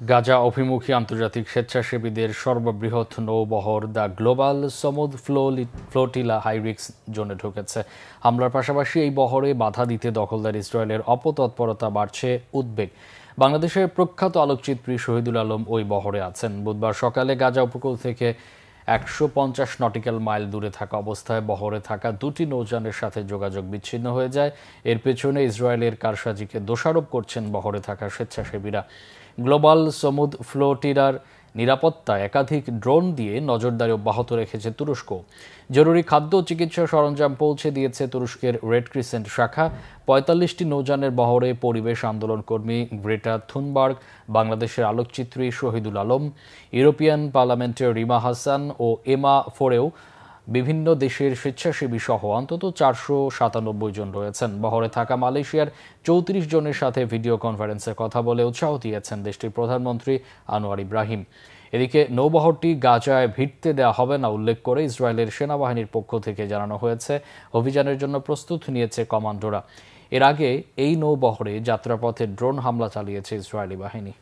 গাজা অভিমুখী আন্তর্জাতিক স্বেচ্ছাসেবীদের সর্ববৃহৎ নৌবহর the global Sumud flotilla high risk জোনে ঢুকেছে। হামলার পাশাপাশি এই বহরে বাধা দিতে দখলদার ইসরায়েলের অপতৎপরতা বাড়ছে উদ্বেগ। বাংলাদেশের প্রখ্যাত আলোকচিত্রী শহীদুল আলম ওই বহরে আছেন। বুধবার সকালে গাজা উপকূল থেকে 150 নটিক্যাল মাইল দূরে থাকা অবস্থায় বহরে থাকা দুটি নৌযানের সাথে যোগাযোগ বিচ্ছিন্ন হয়ে যায়। এর পেছনে ইসরায়েলের কারসাজিকে দোষারোপ করছেন বহরে থাকা স্বেচ্ছাসেবীরা। গ্লোবাল সমুদ ফ্লোটিলার নিরাপত্তায় একাধিক ড্রোন দিয়ে নজরদারি অব্যাহত রেখেছে তুরস্ক। জরুরি খাদ্য ও চিকিৎসা সরঞ্জাম পৌঁছে দিয়েছে তুরস্কের রেড ক্রিসেন্ট শাখা। 45টি নৌযানের বহরে পরিবেশ আন্দোলন কর্মী গ্রেটা থুনবার্গ, বাংলাদেশের আলোকচিত্রী শহীদুল আলম, ইউরোপিয়ান পার্লামেন্টের রিমা হাসান ও এমা ফোরেও বিভিন্ন দেশের স্বেচ্ছাসেবী সহ অন্তত 497 জন রয়েছেন। বহরে থাকা মালয়েশিয়ার 34 জনের সাথে ভিডিও কনফারেন্সে কথা বলে উৎসাহ দিয়েছেন দেশটির প্রধানমন্ত্রী আনোয়ার ইব্রাহিম। এদিকে নৌবহরটি গাজায় ভিড়তে দেওয়া হবে না উল্লেখ করে ইসরায়েলের সেনাবাহিনীর পক্ষ থেকে জানানো হয়েছে অভিযানের জন্য প্রস্তুত নিয়েছে কমান্ডোরা। এর আগে এই নৌবহরে যাত্রাপথে ড্রোন হামলা চালিয়েছে ইসরায়েলি বাহিনী।